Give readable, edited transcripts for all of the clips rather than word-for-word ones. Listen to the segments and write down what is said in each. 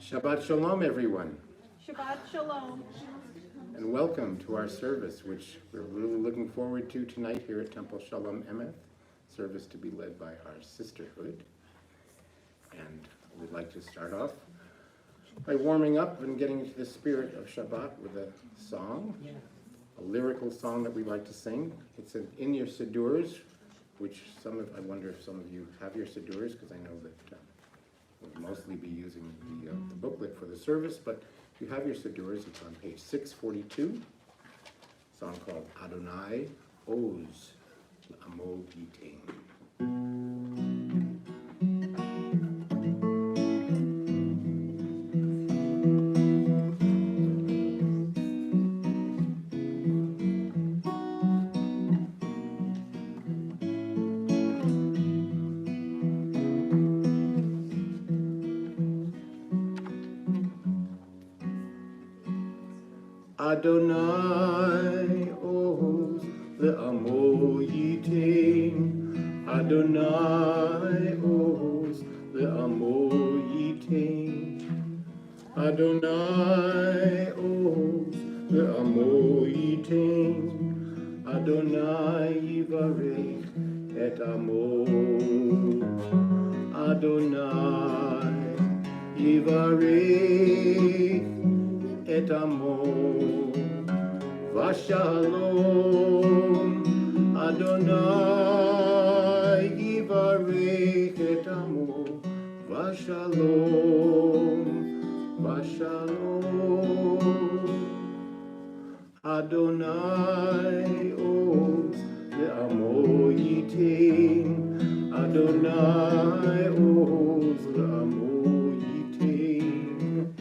Shabbat Shalom, everyone. Shabbat Shalom. And welcome to our service, which we're really looking forward to tonight here at Temple Shalom Emeth, service to be led by our Sisterhood. And we'd like to start off by warming up and getting into the spirit of Shabbat with a song, a lyrical song that we like to sing. It's in your Siddurs, which I wonder if some of you have your Siddurs, because I know that we'll mostly be using the booklet for the service, but if you have your Siddurs, it's on page 642, a song called Adonai Oz L'Amo Yitain. Adonai Oz L'Amo Yitain. Adonai Oz L'Amo Yitain. Adonai Oz L'Amo Yitain. Adonai Yivarech et Amo. Adonai Yivarech et Amo. Vashalom, Adonai Yivarech et Amo. Vashalom, Vashalom. Adonai Oz L'Amo Yitain. Adonai Oz L'Amo Yitain.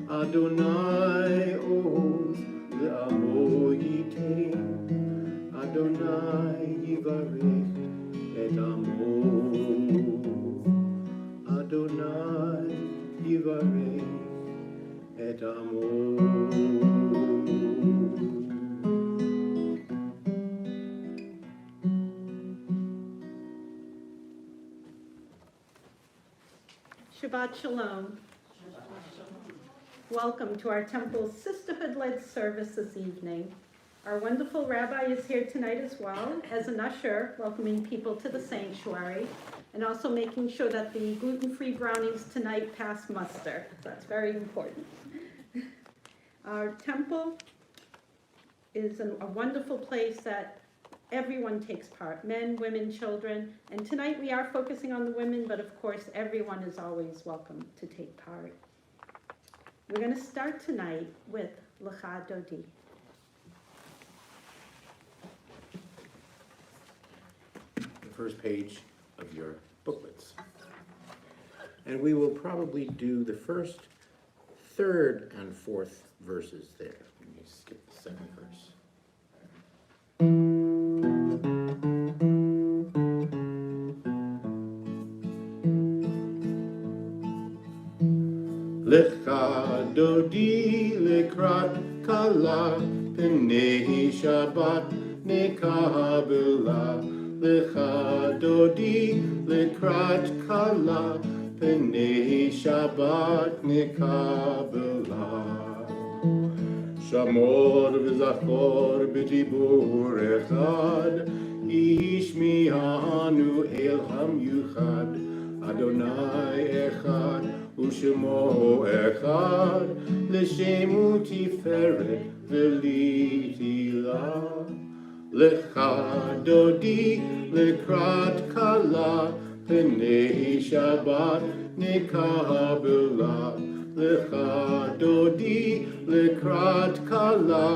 Adonai Oz L'Amo Yitain. Adonai Yivarech et Amo. Adonai Yivarech et Amo. Shabbat Shalom. Welcome to our Temple Sisterhood-led service this evening. Our wonderful rabbi is here tonight as well as an usher, welcoming people to the sanctuary, and also making sure that the gluten-free brownies tonight pass muster. That's very important. Our temple is a wonderful place that everyone takes part, men, women, children, and tonight we are focusing on the women, but of course everyone is always welcome to take part. We're going to start tonight with Lecha Dodi. The first page of your booklets. And we will probably do the first, third, and fourth verses there. Let me skip the second verse. Lecha Dodi lekrat kala p'nei Shabbat nekabela. Lecha Dodi lekrat kala p'nei Shabbat nekabela. Shamor v'zachor b'dibur echad ishmi'anu el hamyuchad. Adonai echad Ushemo echad, l'shemu tiferet v'litila. Lecha Dodi lekrat kala p'nei Shabbat nekabela. Lecha Dodi lekrat kala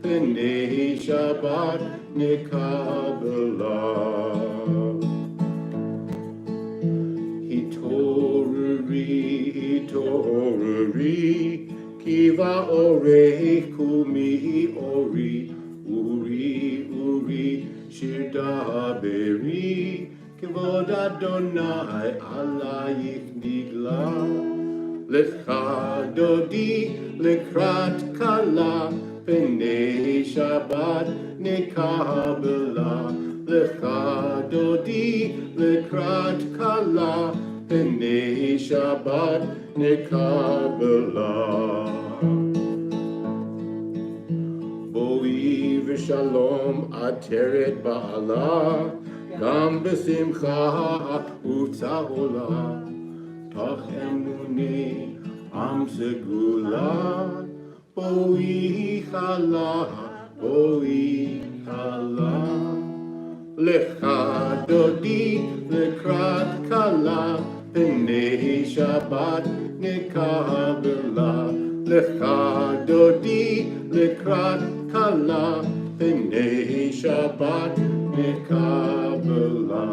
p'nei Shabbat nekabela. Hitoruri, kiva orei kumi ori, uri, shirdaberi, kivod Adonai alayich nigla. Lecha Dodi lekrat kala p'nei Shabbat nekabela. Lecha Dodi lekrat kala B'nei Shabbat nekabela. Boi v'shalom ateret ba'ala, gam b'simcha u'tzahola. Tach emuni am segula, boi chala, boi chala. Lecha dodi lekrat kala, b'nei Shabbat nekabela. Lecha dodi lekrat kala, b'nei Shabbat nekabela.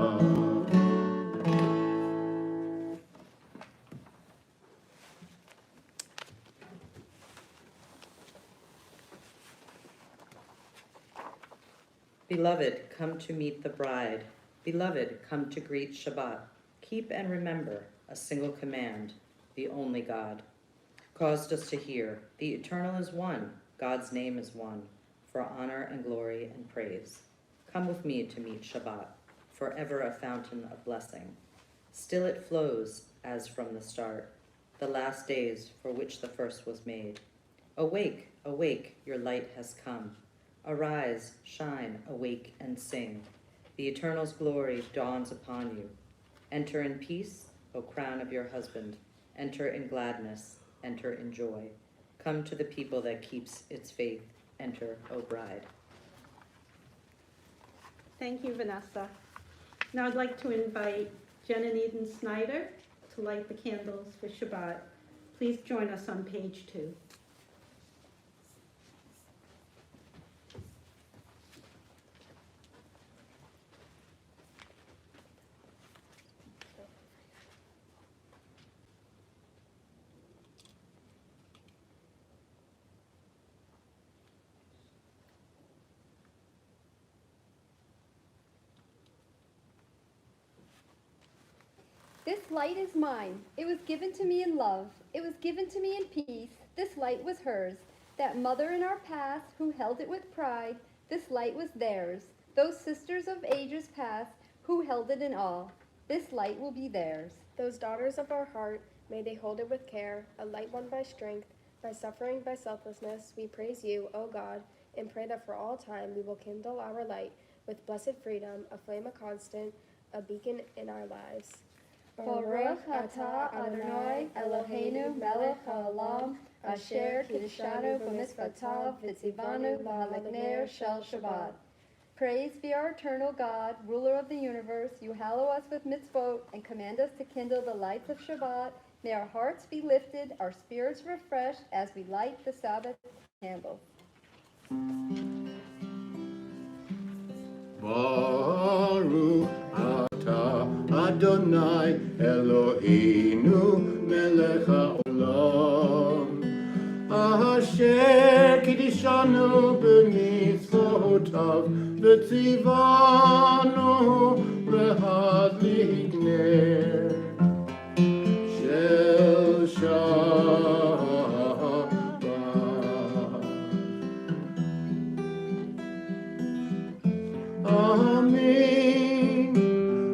Beloved, come to meet the bride. Beloved, come to greet Shabbat. Keep and remember a single command, the only God. Caused us to hear, the eternal is one, God's name is one, for honor and glory and praise. Come with me to meet Shabbat, forever a fountain of blessing. Still it flows, as from the start, the last days for which the first was made. Awake, awake, your light has come. Arise, shine, awake, and sing. The Eternal's glory dawns upon you. Enter in peace, O crown of your husband. Enter in gladness, enter in joy. Come to the people that keeps its faith. Enter, O bride. Thank you, Vanessa. Now I'd like to invite Jen and Eden Snyder to light the candles for Shabbat. Please join us on page 2. This light is mine. It was given to me in love. It was given to me in peace. This light was hers. That mother in our past who held it with pride, this light was theirs. Those sisters of ages past who held it in awe, this light will be theirs. Those daughters of our heart, may they hold it with care, a light won by strength, by suffering, by selflessness. We praise you, O God, and pray that for all time we will kindle our light with blessed freedom, a flame, a constant, a beacon in our lives. Baruch atah Adonai Eloheinu melech haolam, asher kiddushanu b'mitzvotav v'tzivanu l'hadlik ner shel Shabbat. Praise be our eternal God, ruler of the universe. You hallow us with mitzvot and command us to kindle the lights of Shabbat. May our hearts be lifted, our spirits refreshed as we light the Sabbath candle. Baruch atah Adonai Eloheinu melech haolam, asher kiddushanu b'mitzvotav v'tzivanu l'hadlik ner shel Shabbat. Amen,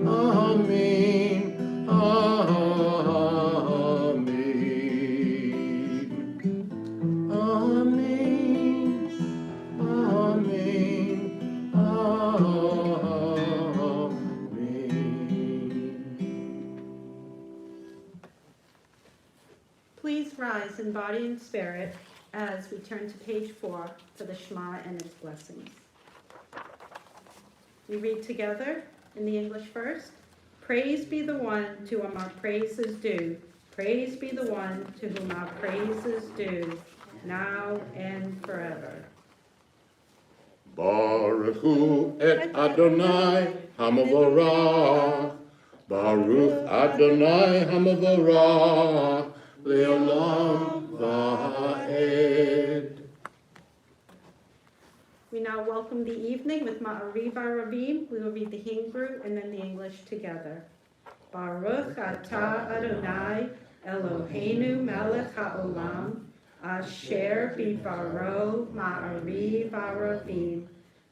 amen, amen, amen, amen, amen. Please rise in body and spirit as we turn to page 4 for the Shema and its blessings. We read together in the English first. Praise be the one to whom our praise is due. Praise be the one to whom our praise is due, now and forever. Baruch hu et Adonai hamavorach. Baruch Adonai hamavorach leolam va'ed. We now welcome the evening with Ma'ariv Aravim. We will read the Hebrew and then the English together. Baruch atah Adonai Eloheinu melech haolam, asher bivaro Ma'ariv Aravim,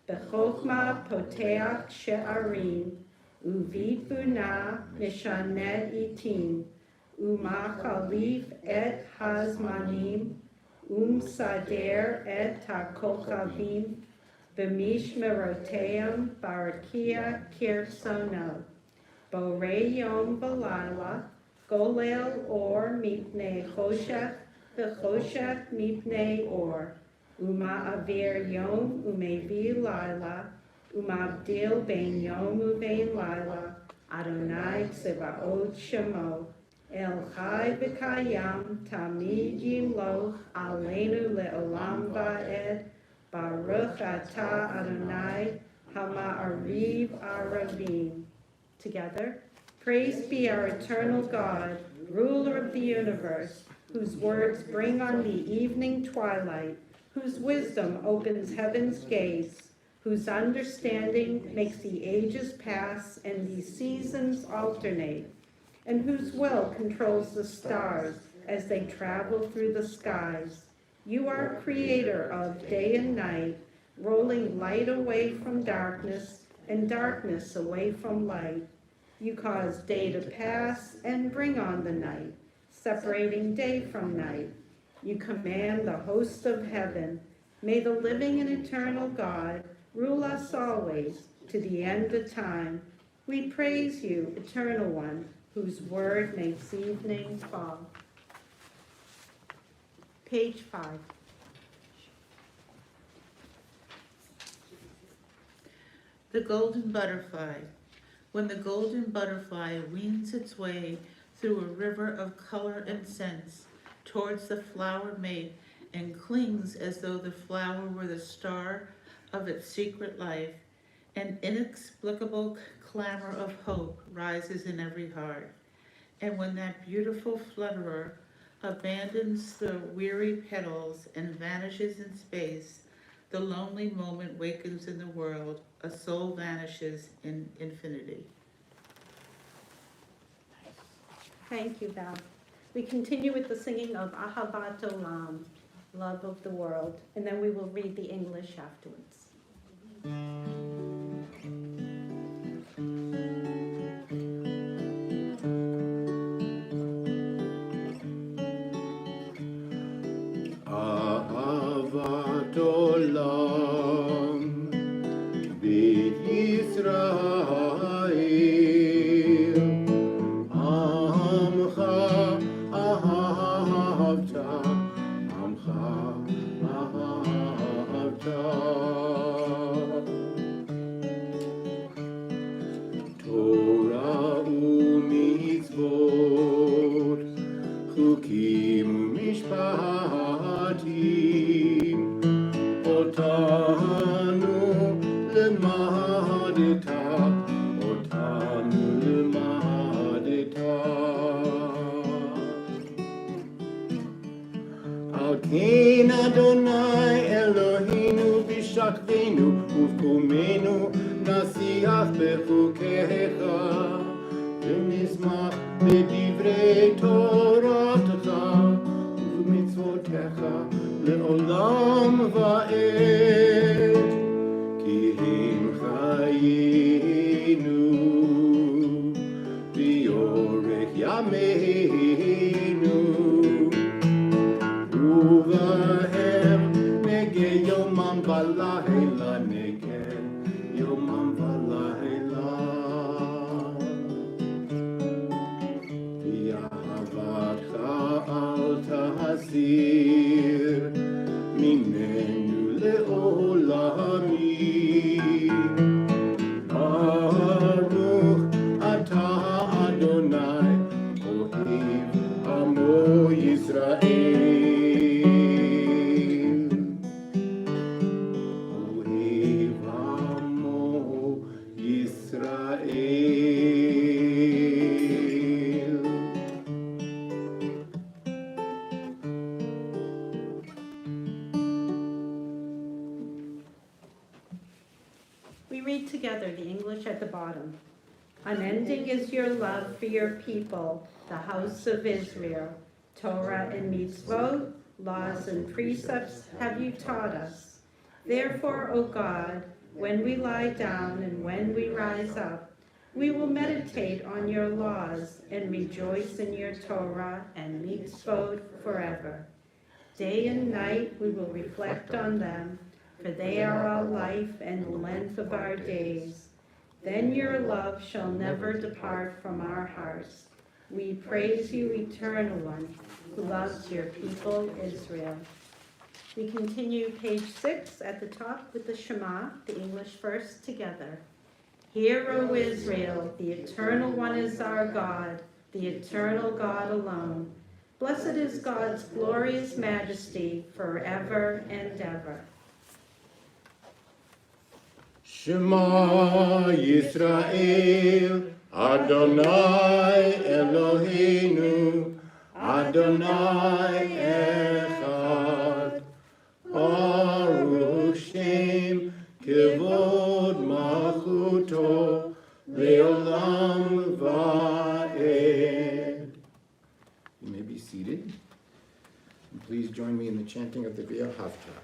bechokma poteach she'arim, uvit buna mishanet itim, umachalif et hazmanim, sader et takochavim, b'mishmeroteim barakia kirsono, borei yom v'layla, golel or mipnei choshech, v'choshech mipnei or, uma'avir yom umevi layla, umabdil ben yom uvein layla, Adonai tzevaot shemo, El chai v'kayam tamid yimloch aleinu le'olam va'ed, Baruch atah Adonai hama'ariv arabim. Together, praise be our eternal God, ruler of the universe, whose words bring on the evening twilight, whose wisdom opens heaven's gates, whose understanding makes the ages pass and the seasons alternate, and whose will controls the stars as they travel through the skies. You are creator of day and night, rolling light away from darkness and darkness away from light. You cause day to pass and bring on the night, separating day from night. You command the host of heaven. May the living and eternal God rule us always to the end of time. We praise you, Eternal One, whose word makes evening fall. Page 5. The golden butterfly. When the golden butterfly wings its way through a river of color and scents towards the flower mate and clings as though the flower were the star of its secret life, an inexplicable clamor of hope rises in every heart. And when that beautiful flutterer abandons the weary petals and vanishes in space, the lonely moment wakens in the world, a soul vanishes in infinity. Thank you, Val. We continue with the singing of Ahavat Olam, Love of the World, and then we will read the English afterwards. Ahavat Olam B'Yisrael Amcha ahavta Amcha ahavta Torah u'mitzvot Chukim u'mishpatim Otanu lemadeta Otanu lemadeta Al Ken Adonai Eloheinu b'shakvenu uv'kumenu nasiach bechukecha v'nizmach b'divrei toratecha uv'mitzvotecha le'olam va'ed ki hem chayenu v'yorech yameinu Uvahem nege yomam v'layla nege yomam v'layla V'ahavatcha al tahasir minenu le'olamim Baruch atah Adonai ohev amo Yisrael ohev amo Yisrael. We read together the English at the bottom. Unending is your love for your people, the house of Israel. Torah and mitzvot, laws and precepts have you taught us. Therefore, O God, when we lie down and when we rise up, We will meditate on your laws and rejoice in your Torah and mitzvot forever. Day and night we will reflect on them, for they are our life and the length of our days. Then your love shall never depart from our hearts. We praise you, Eternal One, who loves your people, Israel. We continue page 6 at the top with the Shema, the English verse together. Hear, O Israel, the Eternal One is our God, the eternal God alone. Blessed is God's glorious majesty forever and ever. Shema Yisrael, Adonai Eloheinu, Adonai Echad. Baruch Shem Kevod Malchuto Leolam Va'ed. You may be seated. And please join me in the chanting of the V'ahavta.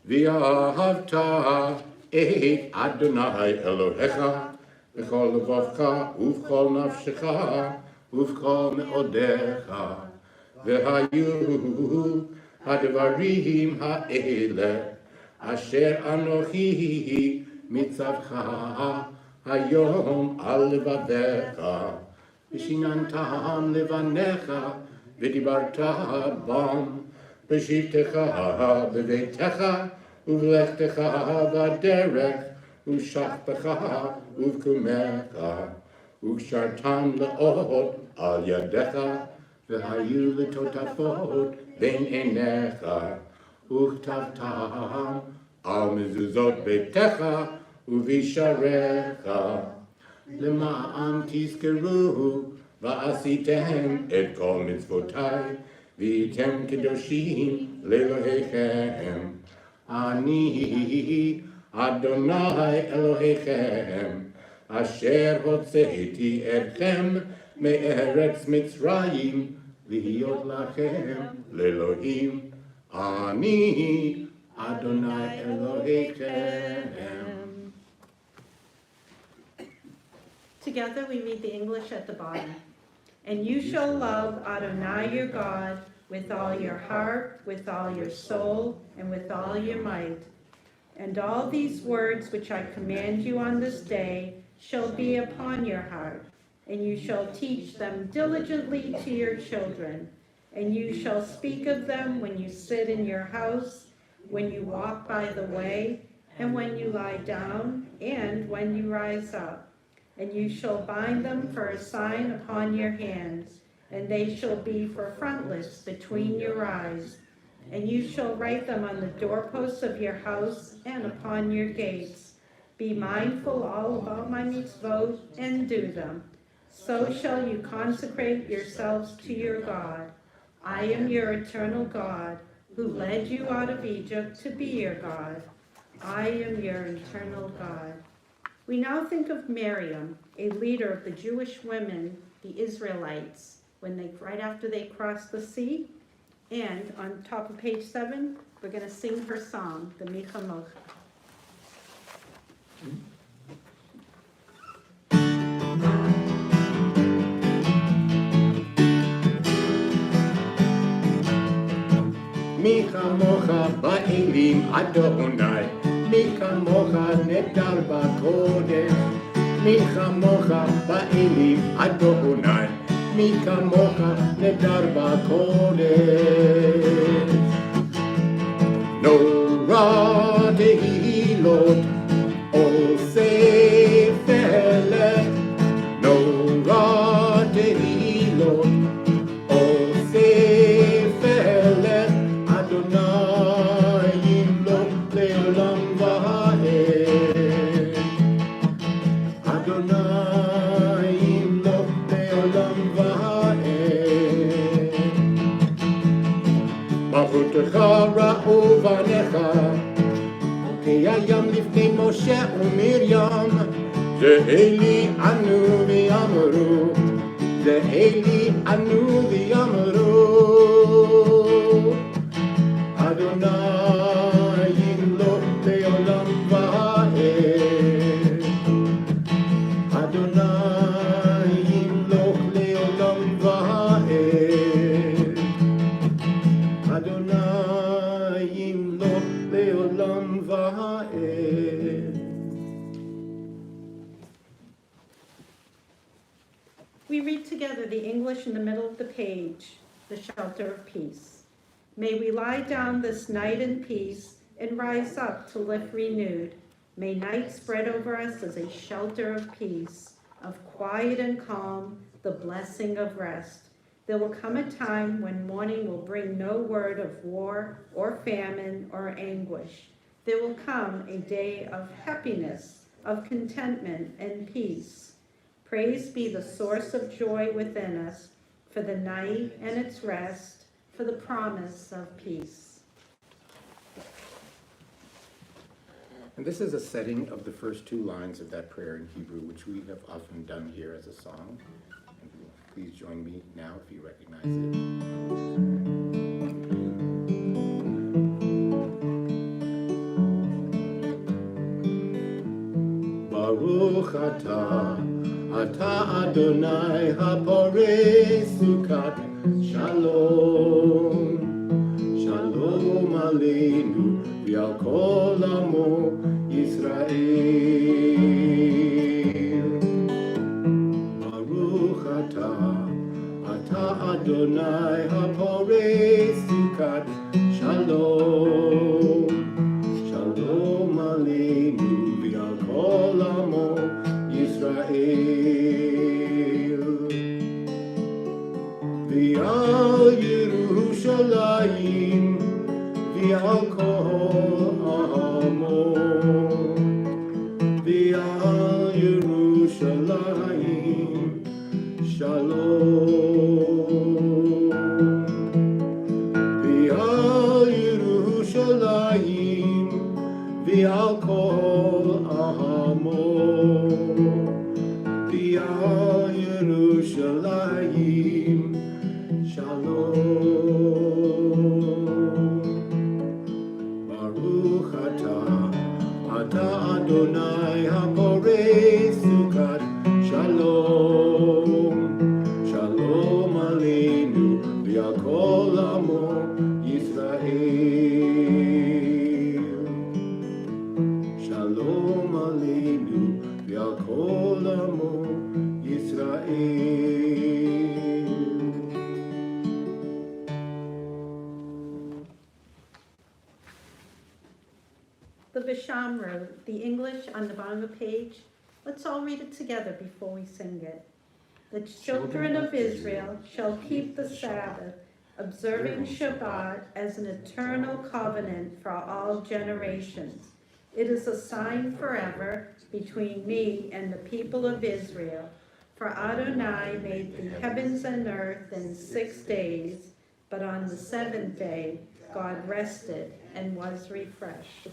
V'ahavta et Adonai Elohecha v'chol levavcha uv'chol nafshecha uv'chol me'odecha v'hayu הדברים האלה אשר אנוכי מצווך היום על לבביך ושיננתם לבניך ודיברת בם בשבתך בביתך ובלכתך בדרך ושכבך ובקומך וקשרתם לעוד על ידך והיו לטוטפות בין עיניך, וכתבתם על מזוזות ביתך ובשעריך, למען תזכרו ועשיתם את כל מצוותיי, והייתם קדושים לאלוהיכם. אני אדוני אלוהיכם, אשר הוצאתי אתכם מארץ מצרים, להיות לכם לאלוהים, אני אדוני אלוהיכם. Together we read the English at the bottom. And you shall love Adonai your God with all your heart, with all your soul, and with all your might. And all these words which I command you on this day shall be upon your heart. And you shall teach them diligently to your children, and you shall speak of them when you sit in your house, when you walk by the way, and when you lie down, and when you rise up. And you shall bind them for a sign upon your hands, and they shall be for frontlets between your eyes. And you shall write them on the doorposts of your house and upon your gates. Be mindful all about my mitzvot and do them. So shall you consecrate yourselves to your God. I am your eternal God, who led you out of Egypt to be your God. I am your eternal God. We now think of Miriam, a leader of the Jewish women, the Israelites, right after they crossed the sea. And on top of page 7, we're going to sing her song, the Micha Mocha. מי כמוך באלים אדוני, מי כמוך נדר בקודש, מי כמוך באלים אדוני, מי כמוך נדר בקודש. נורא תהילות עושה פלא, נורא תהילות עושה פלא, אדוני ימלוך לעולם ועד. אדוני ימלוך לעולם ועד. מלכותך ראו בניך, כי הים לפני משה ומרים, זה אלי ענו ויאמרו, זה אלי ענו ויאמרו, אדוני ימלוך לעולם ועד. English in the middle of the page, the shelter of peace. May we lie down this night in peace and rise up to live renewed. May night spread over us as a shelter of peace, of quiet and calm, the blessing of rest. There will come a time when morning will bring no word of war or famine or anguish. There will come a day of happiness, of contentment and peace. Praise be the source of joy within us, for the night and its rest, for the promise of peace. And this is a setting of the first two lines of that prayer in Hebrew, which we have often done here as a song. And please join me now if you recognize it. Baruch atah Adonai haporei sukat shalom. Shalom aleinu v'al kol amo Yisrael. Baruch atah Adonai haporei sukat shalom. Shalom aleinu v'al kol amo Yisrael. V'al Yerushalayim v'al kol amo. V'al Yerushalayim shalom. V'al Yerushalayim v'al kol amo. V'al Yerushalayim shalom. Baruch atah Adonai haporei sukat shalom. Shalom aleinu v'al kol amo Yisrael. Shalom aleinu v'al kol amo Yisrael. The Vishamru, the English on the bottom of the page. Let's all read it together before we sing it. The children of Israel shall keep the Sabbath, observing Shabbat as an eternal covenant for all generations. It is a sign forever between me and the people of Israel. For Adonai made the heavens and earth in 6 days, but on the seventh day God rested and was refreshed.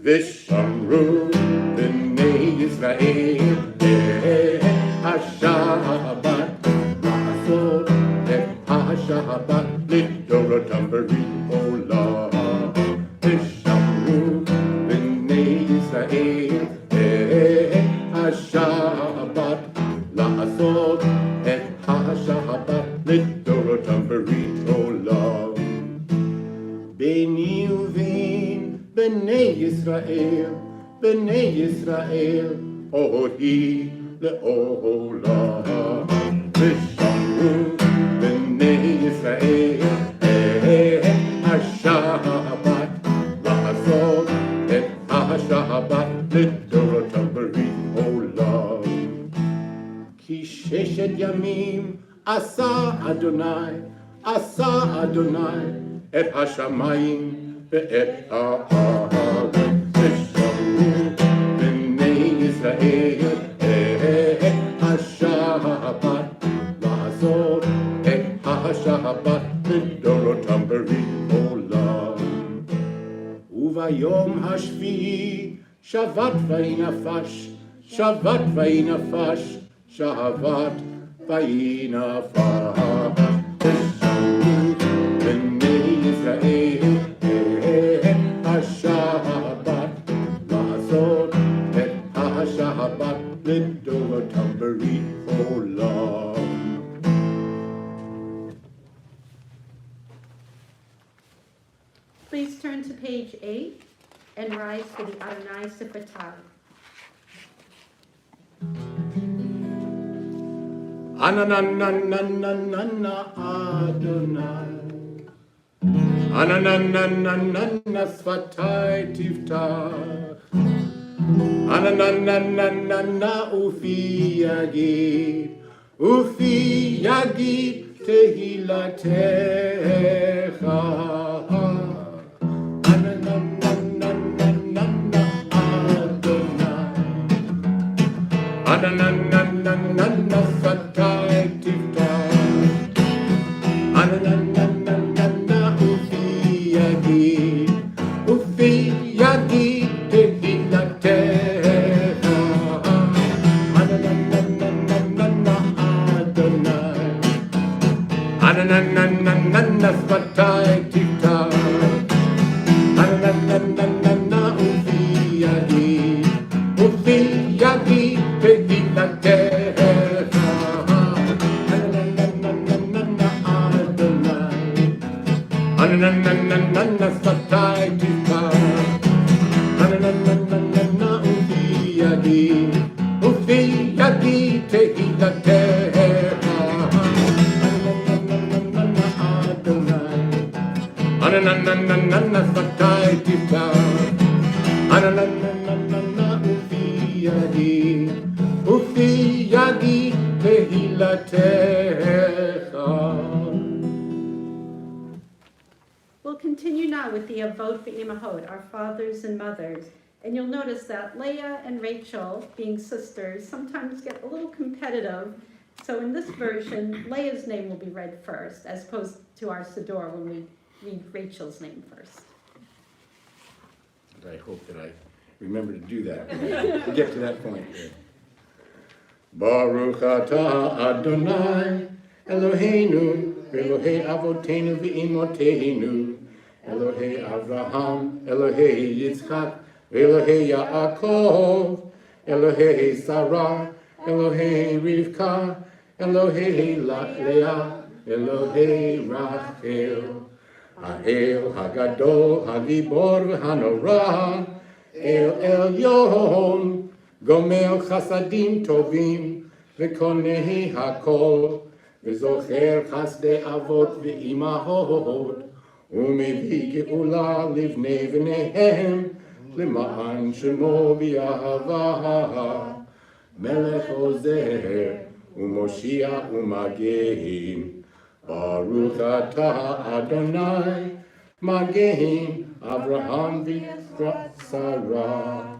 Vishamru b'nei Yisrael HaShabbat La'asot et HaShabbat Lidoratam Olam. Vishamru b'nei Yisrael HaShabbat La'asot et HaShabbat Lidoratam Olam. B'nei uvein B'nei Yisrael, Ohi le'olam. Vishamru b'nei Yisrael, HaShabbat la'asot et HaShabbat lidoratam olam. Ki sheshet yamim asa Adonai et hashamayim ve'et ha'aretz. Vishamru b'nei Yisrael, HaShabbat la'asot et HaShabbat lidorotam olam. Uvayom hashvi'i shavat vayinafash, shavat vayinafash, shavat vayinafash. Vishamru b'nei Yisrael, HaShabbat la'asot et HaShabbat lidorotam olam. Please turn to page 8 and rise for the Adonai Siffatah. Anananananana Adonai. Anananananana Sfatai Tiftach. Ananananana Ufi Yagid Tehilatecha. Ananananana Adonai. Ananananana Sfatai Tiftach. Ananananana Ufi Yagid Tehilatecha. Ananananana Adonai. Ananananana Sfatai Tiftach. Ananananana Ufi Yagid Tehilatecha. Ananananana Adonai. Ananananana Sfatai Tiftach. Ananananana Ufi Yagid Tehilatecha. Ananananana Adonai. Ananananana Sfatai Tiftach. Ananananana Ufi Yagid Tehilatecha. We'll continue now with the Avot V'Imahot, our fathers and mothers. And you'll notice that Leah and Rachel, being sisters, sometimes get a little competitive. So in this version, Leah's name will be read first, as opposed to our Siddur when we read Rachel's name first. And I hope that I remember to do that to get to that point here. Baruch atah Adonai Eloheinu Elohei Avoteinu V'Imoteinu Elohei Avraham Elohei Yitzchak Elohei Yaakov Elohei Sarah Elohei Rivka Elohei Leah Elohei Rachel Ha'el Hagadol Hagibor V'Hanorah El Elyon Gomel Chasadim Tovim V'Konei Hakol V'Zocher Chasdei Avot V'Imahot U'Mevi Geula Livnei V'Nehem L'Ma'an Shemo B'Yahava Melech Ozer U'Moshiach U'Magein Baruch atah Adonai Magein Avraham V'Sarah.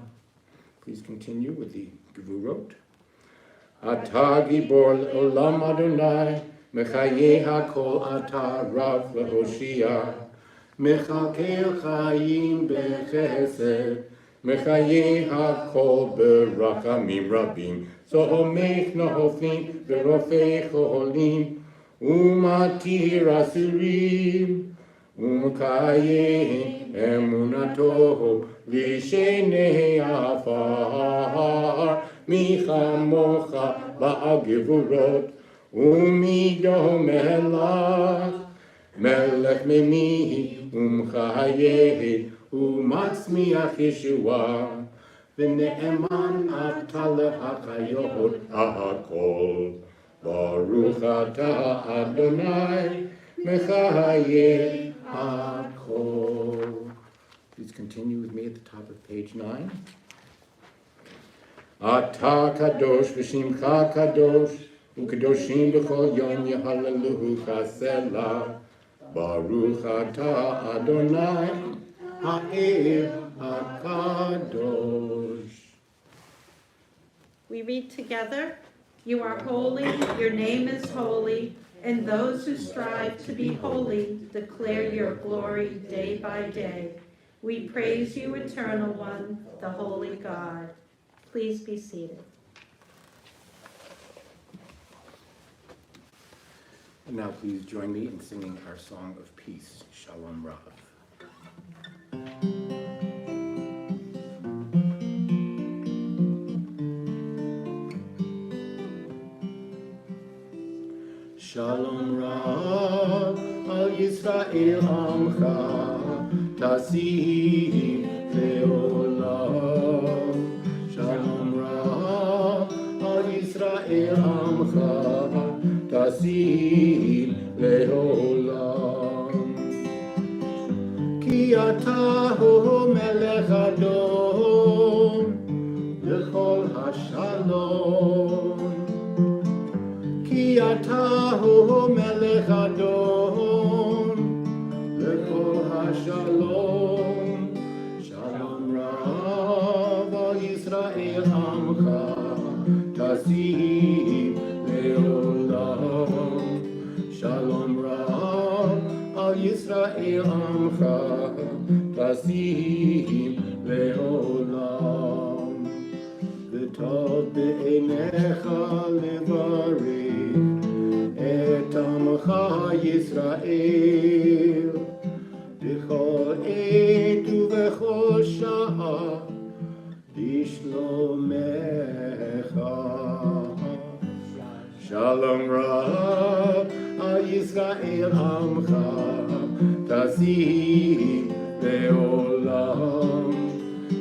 Please continue with the Gevurot. Atah Gibor Olam Adonai Mechayeh HaKol Atah Rav L'Hoshia Mechakel Chayim B'Chesed Mechayeh HaKol B'Rachamim Rabim Sohomech Nohofim V'Rofei Cholim Umatir Asurim Umkayeh Emunato Lishenei Afar Michamocha Ba'agivurot Umido Melach Melech Memihi Umchayeh Umatzmiach Yeshua V'ne'eman Ataleh HaChayot HaKol Baruch atah Adonai Mechayeh HaKol. Please continue with me at the top of page 9. Atah Kadosh V'Shimcha Kadosh U'Kadoshim B'Chol Yom Yehallelu Chasela Baruch atah Adonai Ha'el HaKadosh. We read together. You are holy, your name is holy, and those who strive to be holy declare your glory day by day. We praise you, Eternal One, the Holy God. Please be seated. And now please join me in singing our song of peace, Shalom Rav. Shalom Rav al Yisrael Amcha Tasim Leolam. Shalom Rav al Yisrael Amcha תשים לעולם. כי אתה הוא מלך אדון לכל השלום. כי אתה הוא מלך אדון לכל השלום. שלום רב על ישראל עמך תשים לעולם. שלום רב על ישראל עמך תשים לעולם. וטוב בעיניך לברך את עמך ישראל בכל עת ובכל שעה בשלומך. שלום רב על ישראל עמך תשים לעולם.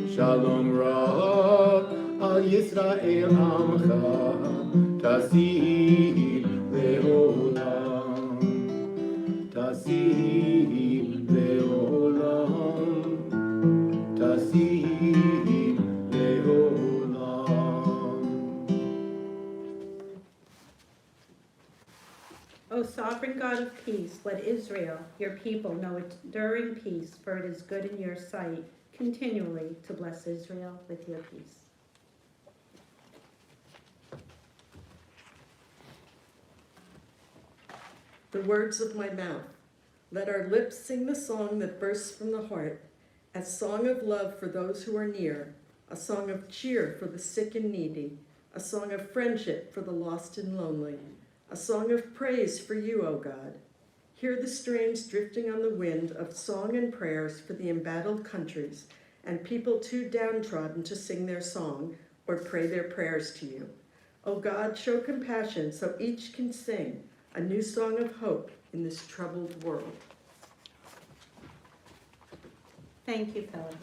שלום רב על ישראל עמך תשים לעולם. תשים לעולם. תשים לעולם. O sovereign God of peace, let Israel, your people, know enduring peace, for it is good in your sight continually to bless Israel with your peace. The words of my mouth. Let our lips sing the song that bursts from the heart, a song of love for those who are near, a song of cheer for the sick and needy, a song of friendship for the lost and lonely, a song of praise for you, O God. Hear the strains drifting on the wind of song and prayers for the embattled countries, and people too downtrodden to sing their song or pray their prayers to you. O God, show compassion so each can sing a new song of hope in this troubled world. Thank you, Phyllis.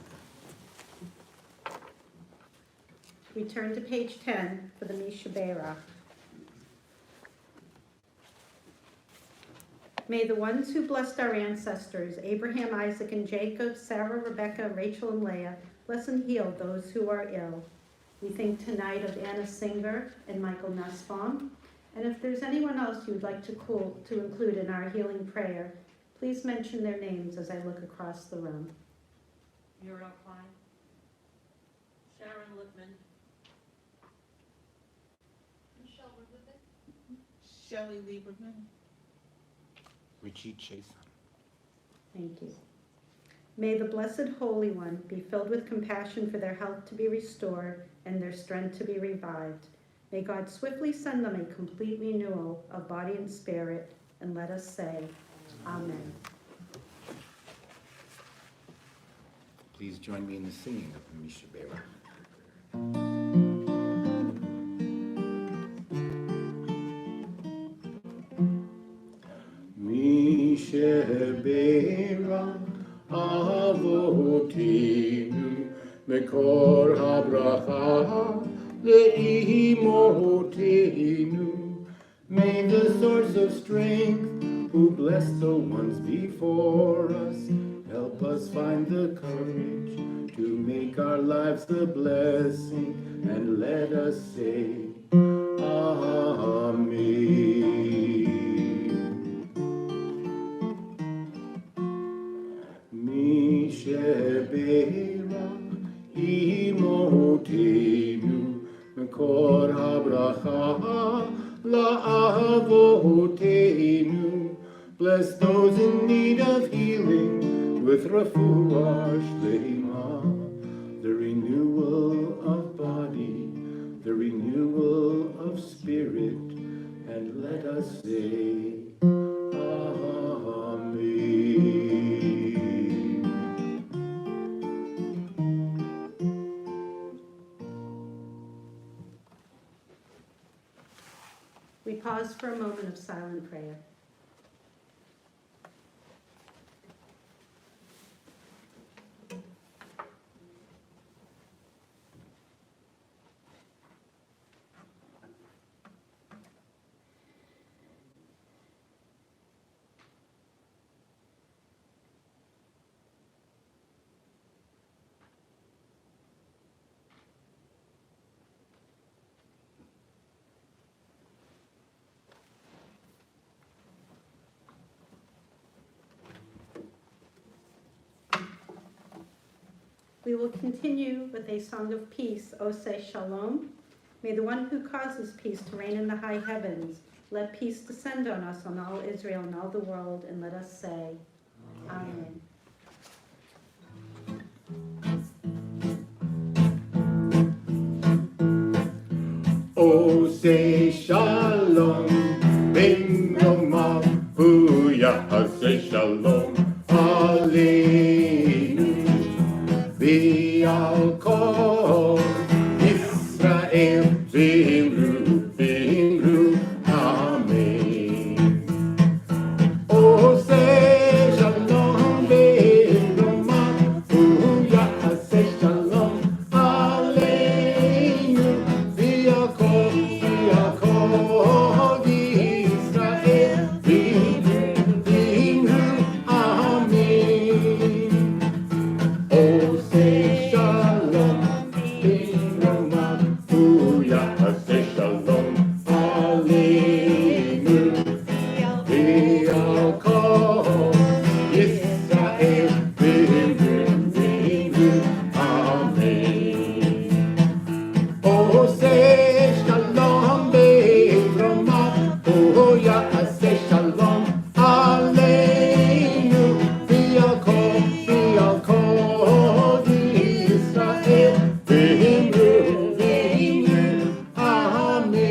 We turn to page 10 for the Mishabera. May the ones who blessed our ancestors, Abraham, Isaac, and Jacob, Sarah, Rebecca, Rachel, and Leah, bless and heal those who are ill. We think tonight of Anna Singer and Michael Nussbaum. And if there's anyone else you'd like to include in our healing prayer, please mention their names as I look across the room. Muriel Klein, Sharon Lippman, Michelle Woodward, Shelley Lieberman. Richie Chason. Thank you. May the Blessed Holy One be filled with compassion for their health to be restored and their strength to be revived. May God swiftly send them a complete renewal of body and spirit, and let us say, Amen. Please join me in the singing of the Mishabera. Mishabera avotinu mekor habracha le'imotinu. May the source of strength, who bless the ones before us, help us find the courage to make our lives a blessing, and let us say, Amen. Mishabera imotenu mekor habracha la'avotenu. Bless those in need of healing with refuah shlema, the renewal of body, the renewal of spirit, and let us say, Amen. We pause for a moment of silent prayer. We will continue with a song of peace, O say Shalom. May the one who causes peace to reign in the high heavens, let peace descend on us, on all Israel and all the world, and let us say, Amen. O say Shalom, Ben Lomar, Booyah, say Shalom, Aleinu, Bi'al Kol Israel, Bimru, Bimru, Amen. O say Shalom, Ben Lomar, Booyah, say Shalom, Aleinu, Bi'al Kol Israel, Bimru, Bimru, Amen. O say Shalom, Bimroman, Booyah, say Shalom, Aleinu, Bi'al Kol Israel, Bimru, Bimru, Amen. O say Shalom, Bimroman, Booyah, say Shalom, Aleinu, Bi'al Kol Israel, Bimru, Bimru, Amen.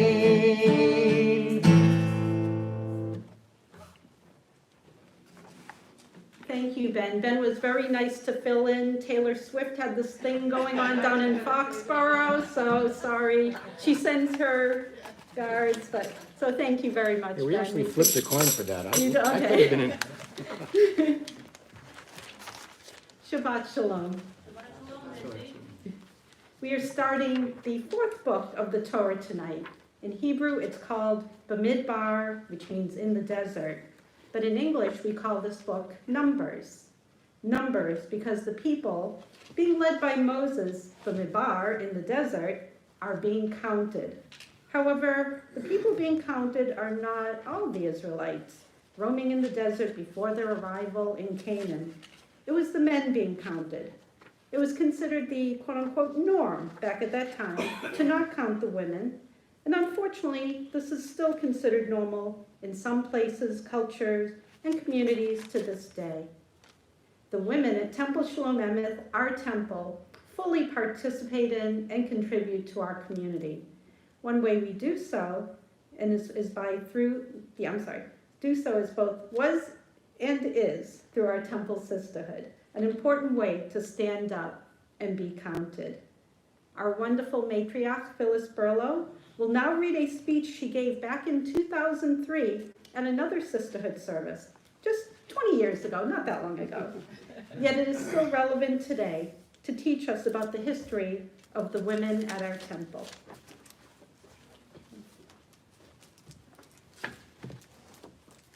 Thank you, Ben. Ben was very nice to fill in. Taylor Swift had this thing going on down in Foxborough, so sorry. She sends her regards, but, so thank you very much, Yeah, we Ben. actually flipped a coin for that. You do- I could okay. have been in. Shabbat Shalom. We are starting the fourth book of the Torah tonight. In Hebrew, it's called Bamidbar, which means in the desert. But in English, we call this book Numbers. Numbers, because the people, being led by Moses, Bamidbar, in the desert, are being counted. However, the people being counted are not all the Israelites roaming in the desert before their arrival in Canaan. It was the men being counted. It was considered the quote-unquote norm back at that time to not count the women. And unfortunately, this is still considered normal in some places, cultures, and communities to this day. The women at Temple Shalom Emeth, our temple, fully participate in and contribute to our community. One way we do so is both was and is through our temple sisterhood, an important way to stand up and be counted. Our wonderful matriarch, Phyllis Berlow, will now read a speech she gave back in 2003 at another sisterhood service, just 20 years ago, not that long ago. Yet it is still relevant today to teach us about the history of the women at our temple.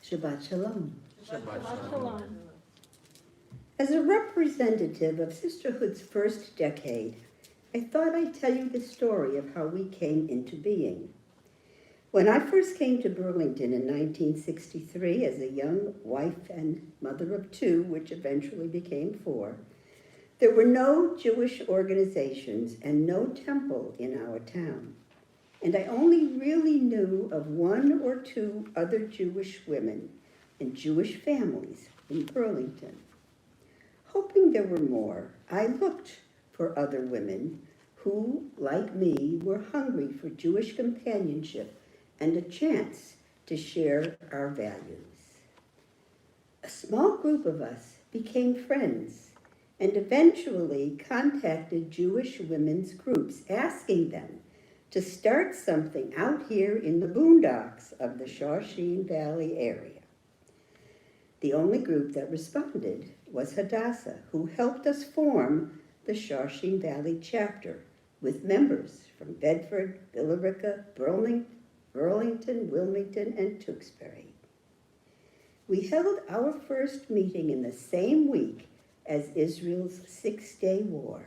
Shabbat Shalom. Shabbat Shalom. As a representative of Sisterhood's first decade, I thought I'd tell you the story of how we came into being. When I first came to Burlington in 1963 as a young wife and mother of two, which eventually became four, there were no Jewish organizations and no temple in our town. And I only really knew of one or two other Jewish women and Jewish families in Burlington. Hoping there were more, I looked for other women who, like me, were hungry for Jewish companionship and a chance to share our values. A small group of us became friends and eventually contacted Jewish women's groups, asking them to start something out here in the boondocks of the Shawsheen Valley area. The only group that responded was Hadassah, who helped us form the Shawsheen Valley chapter with members from Bedford, Billerica, Burlington, Wilmington, and Tewksbury. We held our first meeting in the same week as Israel's Six-Day War.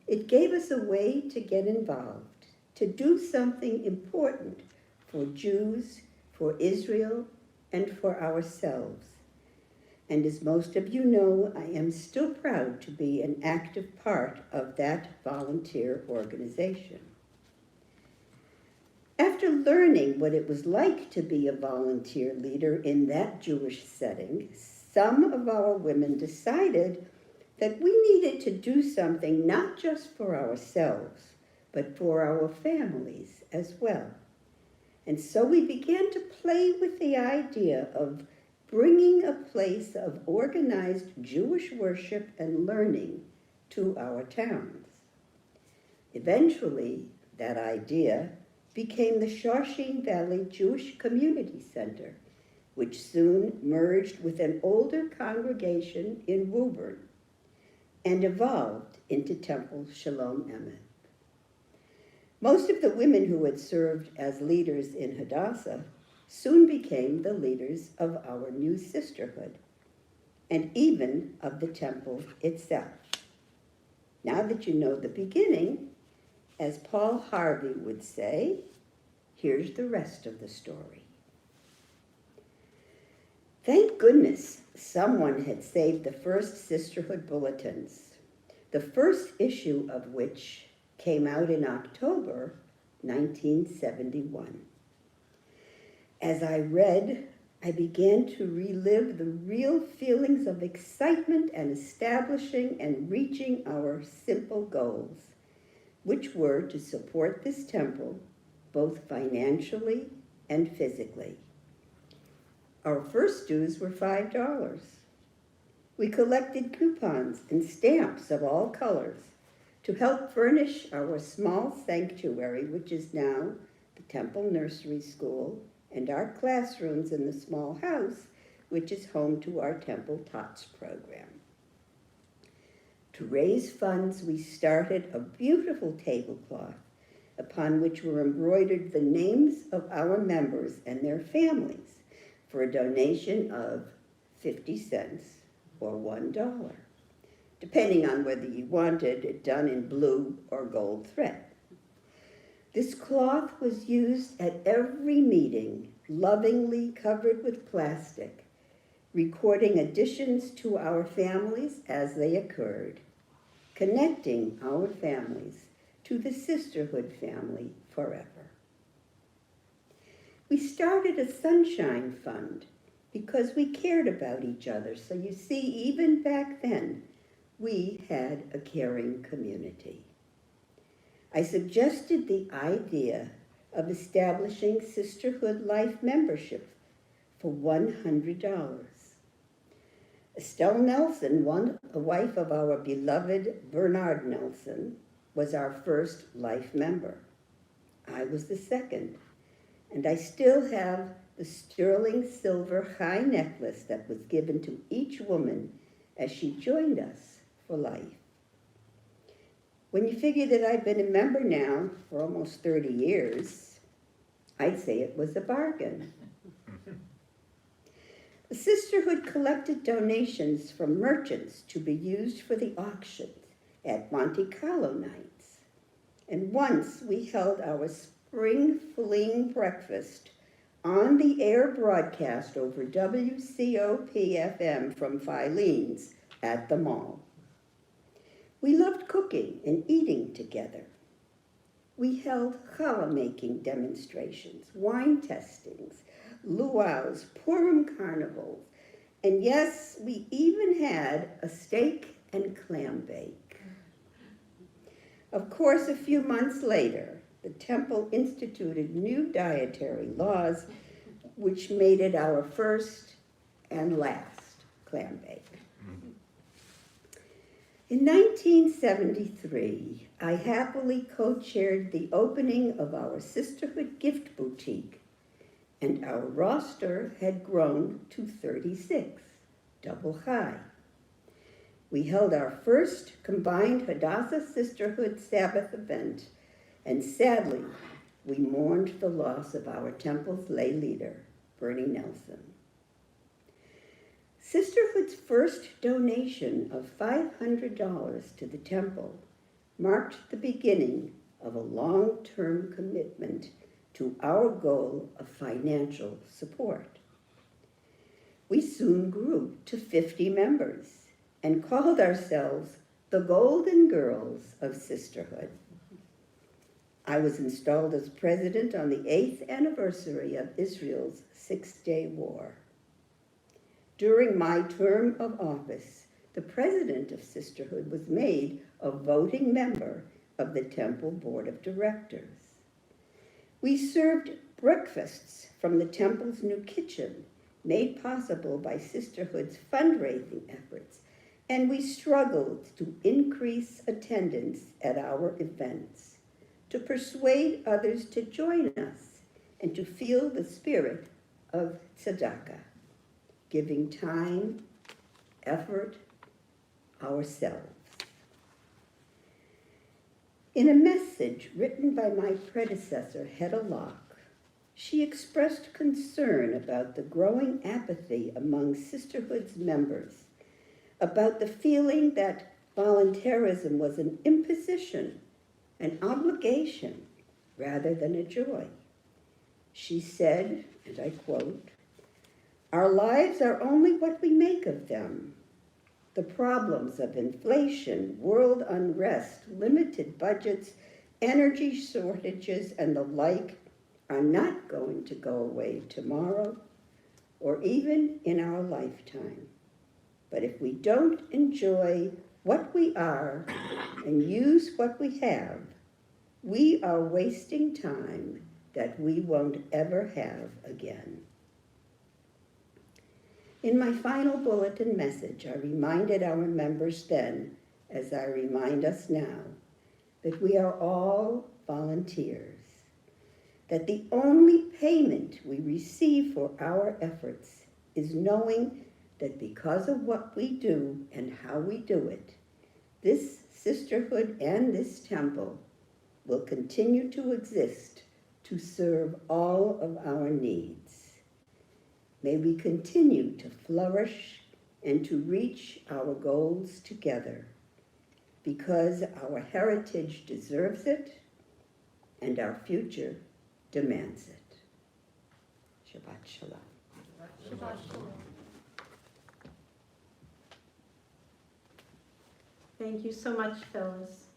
It gave us a way to get involved, to do something important for Jews, for Israel, and for ourselves. And as most of you know, I am still proud to be an active part of that volunteer organization. After learning what it was like to be a volunteer leader in that Jewish setting, some of our women decided that we needed to do something not just for ourselves, but for our families as well. And so we began to play with the idea of bringing a place of organized Jewish worship and learning to our towns. Eventually, that idea became the Shawshene Valley Jewish Community Center, which soon merged with an older congregation in Woburn and evolved into Temple Shalom Emeth. Most of the women who had served as leaders in Hadassah soon became the leaders of our new sisterhood, and even of the temple itself. Now that you know the beginning, as Paul Harvey would say, here's the rest of the story. Thank goodness someone had saved the first sisterhood bulletins, the first issue of which came out in October 1971. As I read, I began to relive the real feelings of excitement and establishing and reaching our simple goals, which were to support this temple both financially and physically. Our first dues were $5. We collected coupons and stamps of all colors to help furnish our small sanctuary, which is now the Temple Nursery School, and our classrooms in the small house, which is home to our Temple Tots program. To raise funds, we started a beautiful tablecloth upon which were embroidered the names of our members and their families for a donation of 50 cents or $1, depending on whether you wanted it done in blue or gold thread. This cloth was used at every meeting, lovingly covered with plastic, recording additions to our families as they occurred, connecting our families to the sisterhood family forever. We started a sunshine fund because we cared about each other. So you see, even back then, we had a caring community. I suggested the idea of establishing Sisterhood Life membership for $100. Estelle Nelson, a wife of our beloved Bernard Nelson, was our first life member. I was the second, and I still have the sterling silver high necklace that was given to each woman as she joined us for life. When you figure that I've been a member now for almost 30 years, I'd say it was a bargain. The sisterhood collected donations from merchants to be used for the auctions at Monte Carlo nights. And once we held our spring fling breakfast on the air broadcast over WCOP-FM from Filene's at the mall. We loved cooking and eating together. We held challah making demonstrations, wine testings, luau's, Purim carnivals, and yes, we even had a steak and clam bake. Of course, a few months later, the temple instituted new dietary laws, which made it our first and last clam bake. In 1973, I happily co-chaired the opening of our Sisterhood Gift Boutique, and our roster had grown to 36, double high. We held our first combined Hadassah Sisterhood Sabbath event, and sadly, we mourned the loss of our temple's lay leader, Bernie Nelson. Sisterhood's first donation of $500 to the temple marked the beginning of a long-term commitment to our goal of financial support. We soon grew to 50 members and called ourselves the Golden Girls of Sisterhood. I was installed as president on the 8th anniversary of Israel's Six-Day War. During my term of office, the president of Sisterhood was made a voting member of the Temple Board of Directors. We served breakfasts from the Temple's new kitchen, made possible by Sisterhood's fundraising efforts, and we struggled to increase attendance at our events, to persuade others to join us, and to feel the spirit of tzedakah, giving time, effort, ourselves. In a message written by my predecessor, Hedda Locke, she expressed concern about the growing apathy among Sisterhood's members, about the feeling that voluntarism was an imposition, an obligation, rather than a joy. She said, and I quote, "Our lives are only what we make of them. The problems of inflation, world unrest, limited budgets, energy shortages, and the like are not going to go away tomorrow or even in our lifetime. But if we don't enjoy what we are and use what we have, we are wasting time that we won't ever have again." In my final bulletin message, I reminded our members then, as I remind us now, that we are all volunteers, that the only payment we receive for our efforts is knowing that because of what we do and how we do it, this sisterhood and this temple will continue to exist to serve all of our needs. May we continue to flourish and to reach our goals together, because our heritage deserves it and our future demands it. Shabbat Shalom. Shabbat Shalom. Thank you so much, Phyllis.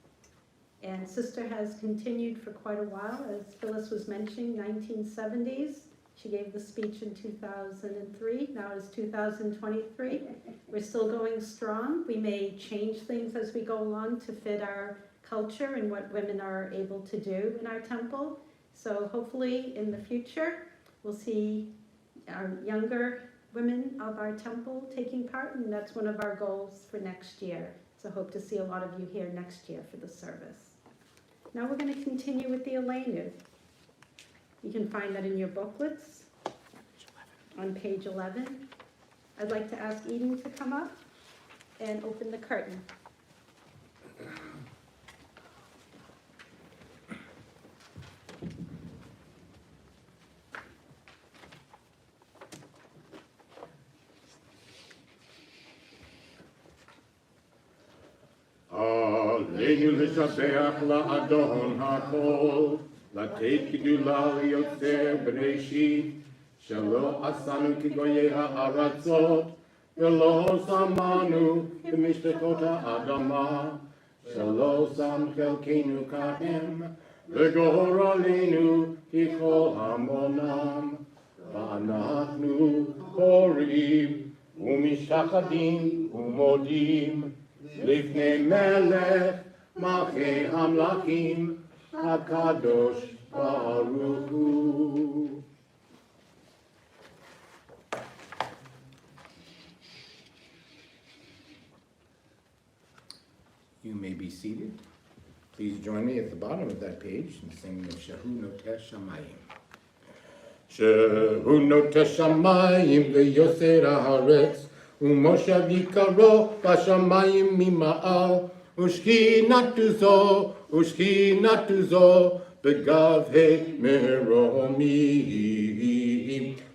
And Sister has continued for quite a while, as Phyllis was mentioning, 1970s. She gave the speech in 2003, now it's 2023. We're still going strong. We may change things as we go along to fit our culture and what women are able to do in our temple. So hopefully in the future, we'll see our younger women of our temple taking part, and that's one of our goals for next year. So hope to see a lot of you here next year for the service. Now we're going to continue with the Aleinu. You can find that in your booklets on page 11. I'd like to ask Eden to come up and open the curtain. עלינו לשבח לאדון הכל, לתת גדולה ליוצר בראשית, שלא עשנו כגויי הארצות, ולא שמנו כמשפחות האדמה, שלא שם חלקנו כהם, וגורלנו ככל המונם. ואנחנו קוראים ומשתחווים ומודים לפני מלך מלכי המלכים הקדוש ברוך הוא. You may be seated. Please join me at the bottom of that page in singing of Shehu Noteh Shamayim. Shehu Noteh Shamayim v'yoser haaretz ומושב יקרו בשמיים ממעל ושכינתו זו בגבהי מרומים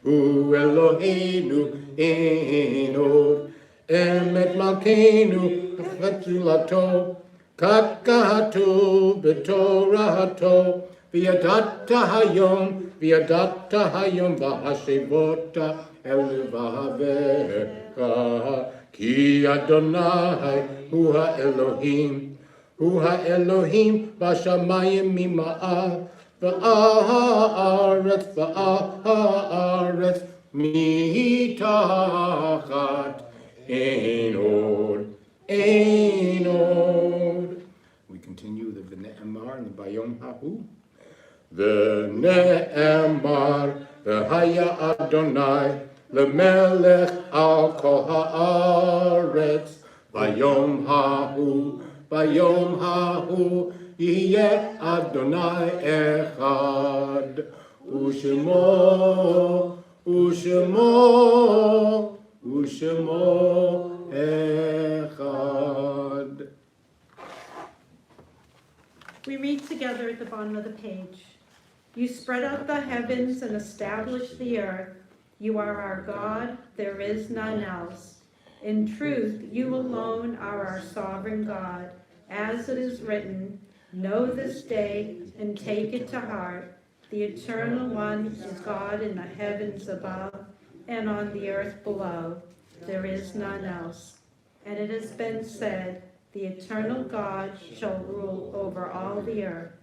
הוא אלוהינו אין עוד אמת מלכנו וחצולתו כתבו בתורתו וידעת היום והשבות elvavecha, ki Adonai hu ha'Elohim, b'shamayim mima'ah, va'aretz mitachat ein od. We continue the V'ne'emar and the Bayom Hahu. V'ne'emar v'haya Adonai lemelech al kol haaretz Bayom hahu yeh Adonai echad u'shemo echad. We read together at the bottom of the page. You spread out the heavens and established the earth. You are our God, there is none else. In truth, you alone are our sovereign God. As it is written, know this day and take it to heart. The Eternal One is God in the heavens above and on the earth below. There is none else. And it has been said, the eternal God shall rule over all the earth.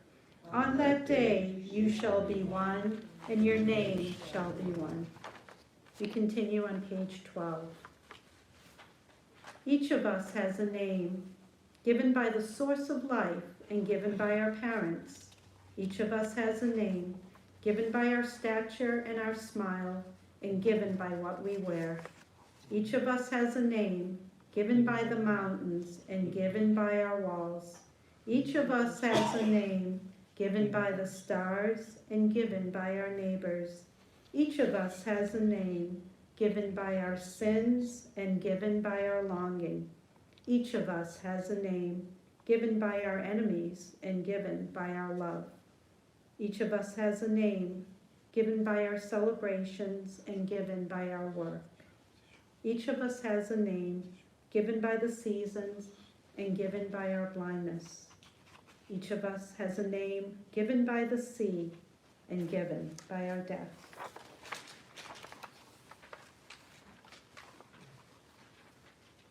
On that day you shall be one, and your name shall be one. We continue on page 12. Each of us has a name, given by the source of life and given by our parents. Each of us has a name, given by our stature and our smile, and given by what we wear. Each of us has a name, given by the mountains and given by our walls. Each of us has a name, given by the stars and given by our neighbors. Each of us has a name, given by our sins and given by our longing. Each of us has a name, given by our enemies and given by our love. Each of us has a name, given by our celebrations and given by our work. Each of us has a name, given by the seasons and given by our blindness. Each of us has a name, given by the sea and given by our death.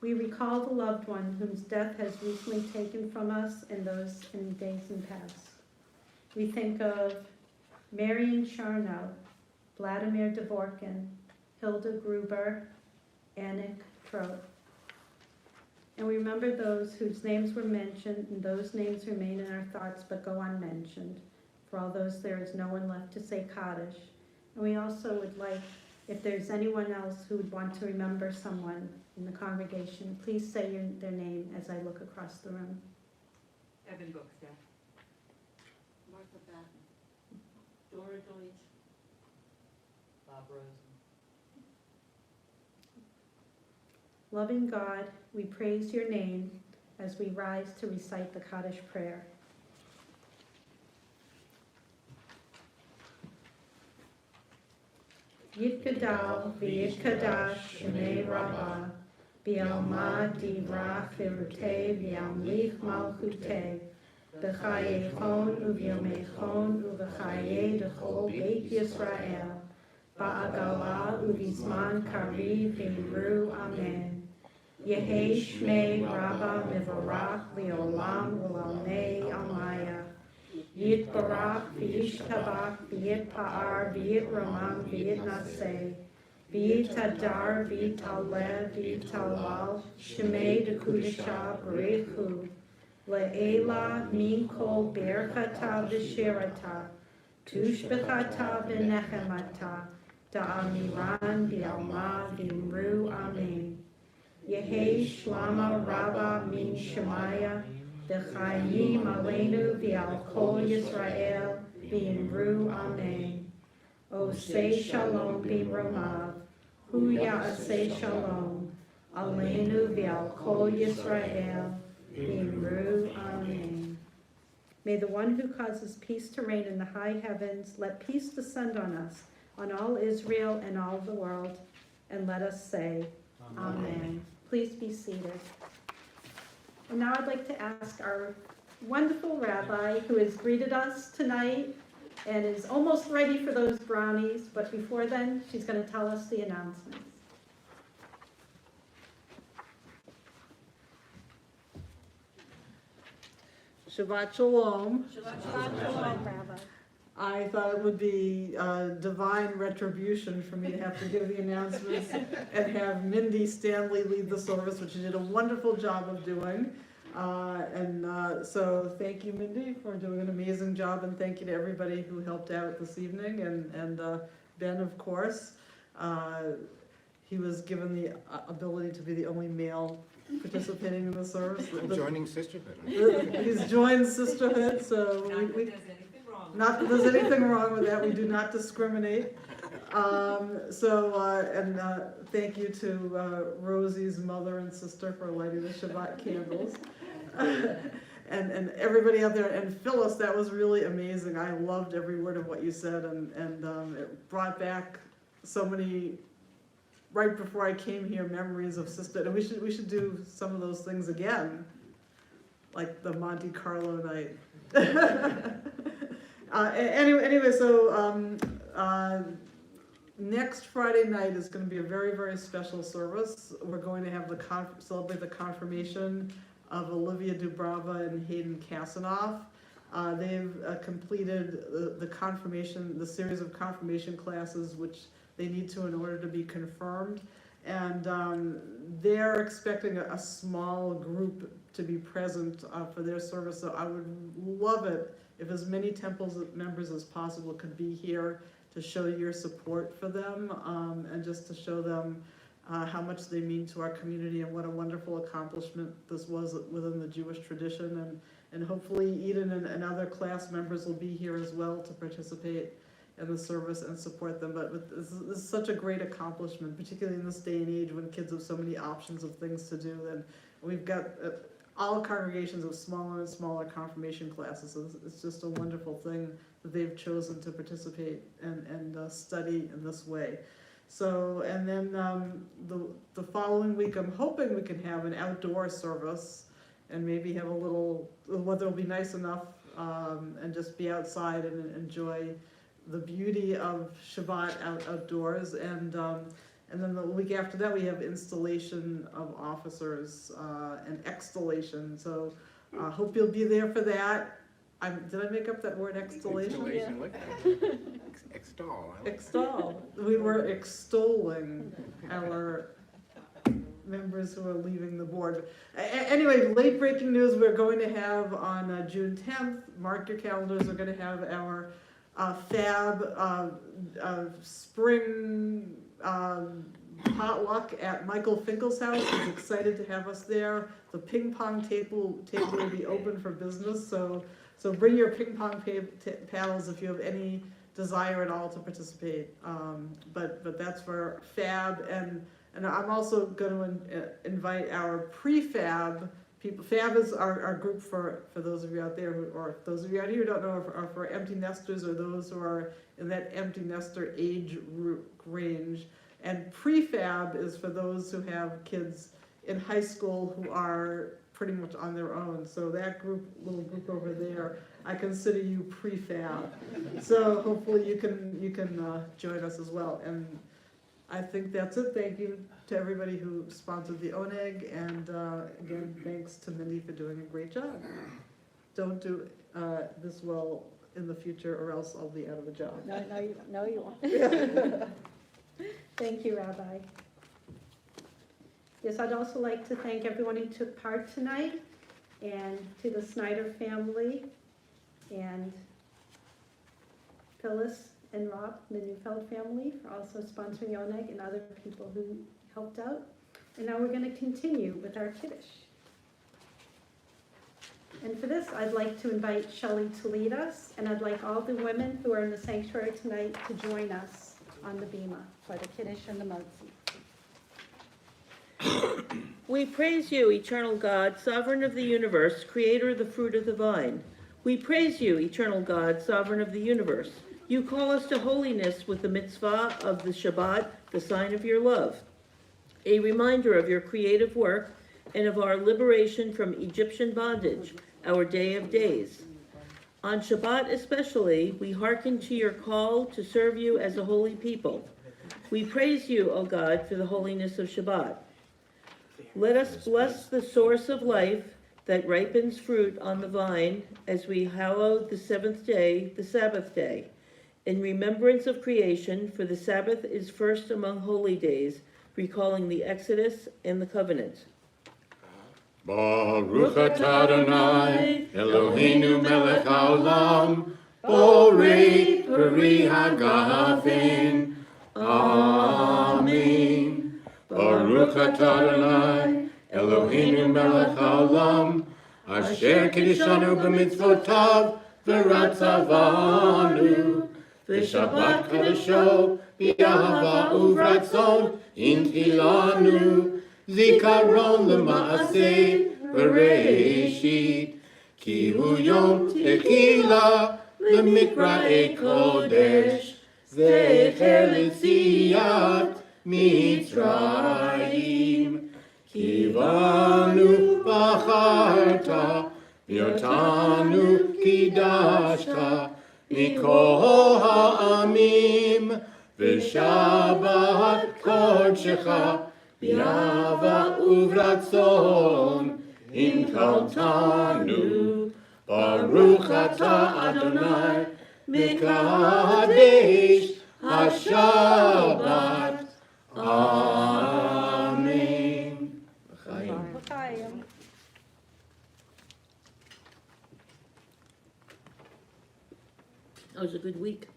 We recall the loved one whose death has recently taken from us and those in days and past. We think of Marion Charnow, Vladimir Dvorkin, Hilda Gruber, Annick Trout. And we remember those whose names were mentioned, and those names remain in our thoughts but go unmentioned. For all those, there is no one left to say Kaddish. And we also would like, if there's anyone else who would want to remember someone in the congregation, please say their name as I look across the room. Evan Bookstaff. Martha Batten. Dora Deutsch. Bob Rosen. Loving God, we praise your name as we rise to recite the Kaddish prayer. Yitkadal v'yitkadash shemei rabbah, b'alma divrach v'rutei v'yamlich malchutei, b'chayechon u'vyomechon u'v'chayei d'chol beit Yisrael, ba'agala u'vizman kariv v'imru amen. Yehei shmei rabbah mivarach li'olam u'lalmei almaya. Yitbarach v'yishtabach v'yitpa'ar v'yitramam v'yitnaseh v'yitadar v'yitaleh v'yitalal shemei dekudashah b'rechu le'ela min kol berchata v'shirata tushbechata v'nechemata da'amiran v'alma v'imru amen. Yehei shlama rabba min shemaya V'chayim aleinu v'al kol Yisrael v'imru amen. Osei shalom b'romav, hu ya'asei shalom, aleinu v'al kol Yisrael v'imru amen. May the one who causes peace to reign in the high heavens, let peace descend on us, on all Israel and all the world, and let us say, Amen. Please be seated. And now I'd like to ask our wonderful rabbi who has greeted us tonight and is almost ready for those brownies, but before then, she's going to tell us the announcements. Shabbat Shalom. Shabbat Shalom, Rabbi. I thought it would be divine retribution for me to have to give the announcements and have Mindy Stanley lead the service, which she did a wonderful job of doing. So thank you, Mindy, for doing an amazing job, and thank you to everybody who helped out this evening, and Ben, of course. He was given the ability to be the only male participating in the service. Joining Sisterhood. He's joined Sisterhood, so not that there's anything wrong with that. We do not discriminate. Thank you to Rosie's mother and sister for lighting the Shabbat candles. and everybody out there. And Phyllis, that was really amazing. I loved every word of what you said, and it brought back so many, right before I came here, memories of Sisterhood. And we should do some of those things again, like the Monte Carlo night. Next Friday night is going to be a very, very special service. We're going to have celebrate the confirmation of Olivia Dubrava and Hayden Kasanoff. They've completed the confirmation, the series of confirmation classes, which they need to in order to be confirmed. And they're expecting a small group to be present for their service. So I would love it if as many Temple's members as possible could be here to show your support for them, and just to show them how much they mean to our community and what a wonderful accomplishment this was within the Jewish tradition. And hopefully Eden and other class members will be here as well to participate in the service and support them. But this is such a great accomplishment, particularly in this day and age when kids have so many options of things to do. And we've got all congregations of smaller and smaller confirmation classes. So it's just a wonderful thing that they've chosen to participate and study in this way. So, and then the following week, I'm hoping we can have an outdoor service and maybe have a little, weather will be nice enough, and just be outside and enjoy the beauty of Shabbat outdoors. And then the week after that, we have installation of officers and extolation. So hope you'll be there for that. Did I make up that word, extolation? Installation, I like that. Extol. I like Extol. We were extolling our members who are leaving the board. Anyway, late breaking news, we're going to have on June 10th, mark your calendars, we're going to have our fab spring potluck at Michael Finkel's house. He's excited to have us there. The ping pong table will be open for business, so bring your ping pong paddles if you have any desire at all to participate. But that's for fab, and I'm also going to invite our prefab people. Fab is our group for those of you out there, or those of you out here who don't know, are for empty nesters or those who are in that empty nester age range. And prefab is for those who have kids in high school who are pretty much on their own. So that little group over there, I consider you prefab. So hopefully you can join us as well. And I think that's it. Thank you to everybody who sponsored the ONEG, and again, thanks to Mindy for doing a great job. Don't do this well in the future, or else I'll be out of a job. No, you won't. Thank you, Rabbi. Yes, I'd also like to thank everyone who took part tonight, and to the Snyder family, and Phyllis and Rob, the Neufeld family, for also sponsoring ONEG, and other people who helped out. And now we're going to continue with our Kiddush. And for this, I'd like to invite Shelley to lead us, and I'd like all the women who are in the sanctuary tonight to join us on the bima for the Kiddush and the Motzi. We praise you, eternal God, sovereign of the universe, creator of the fruit of the vine. We praise you, eternal God, sovereign of the universe. You call us to holiness with the mitzvah of the Shabbat, the sign of your love, a reminder of your creative work and of our liberation from Egyptian bondage, our day of days. On Shabbat especially, we hearken to your call to serve you as a holy people. We praise you, O God, for the holiness of Shabbat. Let us bless the source of life that ripens fruit on the vine as we hallow the seventh day, the Sabbath day, in remembrance of creation, for the Sabbath is first among holy days, recalling the Exodus and the covenant. Baruch atah Adonai, Eloheinu melech haolam, borei peri hagafen. Amen. Baruch atah Adonai, Eloheinu melech haolam, asher kiddushanu b'mitzvotav, v'ratzavanu, v'shabbat kadosho, b'yahava uvratzon, intilanu, Zikaron l'maaseh bereshit, ki hu yom tequila l'mikra'e kodesh, zecher l'tziyat Mitzrayim, kivanu bacharta, v'yotanu kidashta, mikol ha'amim, v'shabbat kodshecha, B'yahava uvratzon, inkaltanu, Baruch atah Adonai, Mekadesh HaShabbat. Amen. L'chaim. That was a good week.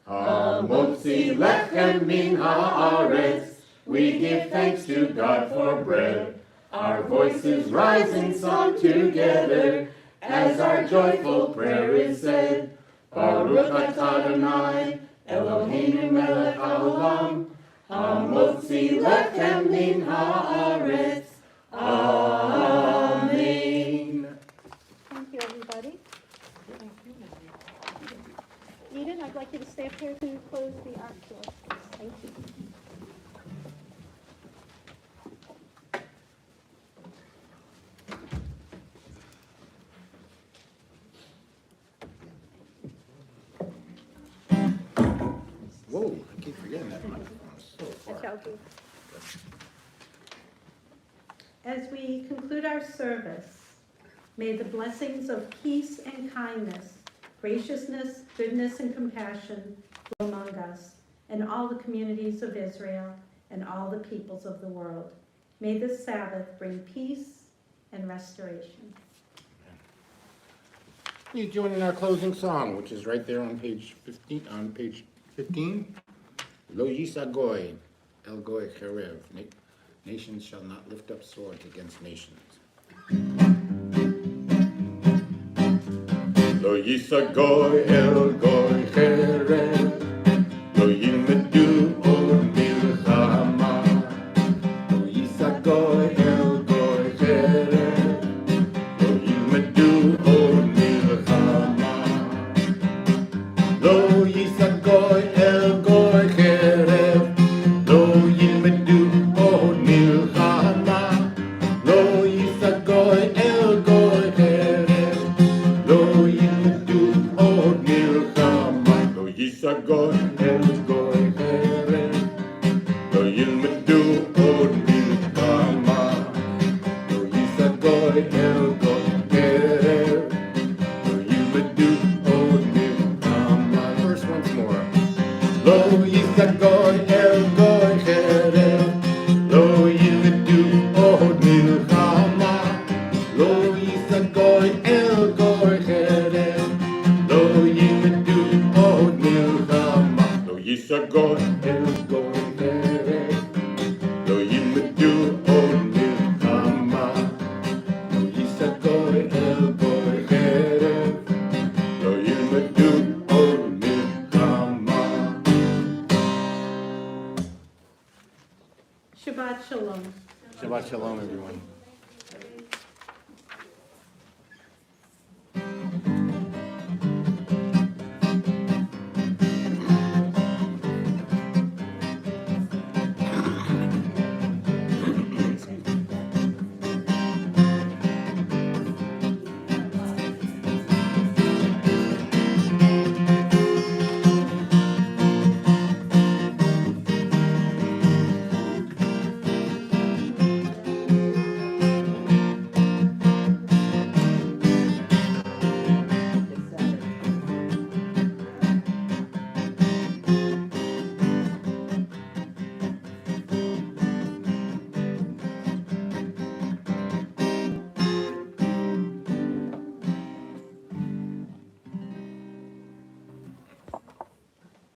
Hamotzi lechem min haaretz, we give thanks to God for bread. Our voices rise in song together, as our joyful prayer is said. Baruch atah Adonai, Eloheinu melech haolam, hamotzi lechem min haaretz. Amen. Thank you, everybody. Eden, I'd like you to stay up here to close the ark door. Thank you. Whoa, I keep forgetting that microphone is so I far. shall do. As we conclude our service, may the blessings of peace and kindness, graciousness, goodness, and compassion flow among us and all the communities of Israel and all the peoples of the world. May this Sabbath bring peace and restoration. Please join in our closing song, which is right there on page 15. Lo yisa goy, el goy cherev. Nations shall not lift up swords against nations. Lo yisa goy, el goy cherev. Lo yilmedu od milchama. Lo yisa goy, el goy cherev. Lo yilmedu od milchama. Lo yisa goy, el goy cherev. Lo yilmedu od milchama. Lo yisa goy, el goy cherev. Lo yilmedu od milchama. Lo yisa goy, el goy cherev. Lo yilmedu od milchama. Lo yisa goy, el goy cherev. Lo yilmedu od milchama. Verse once more. Lo yisa goy, el goy cherev. Lo yilmedu od milchama. Lo yisa goy, el goy cherev. Lo yilmedu od milchama. Lo yisa goy, el goy cherev. Lo yilmedu od milchama. Lo yisa goy, el goy cherev. Lo yilmedu od milchama. Shabbat Shalom. Shabbat shalom, everyone.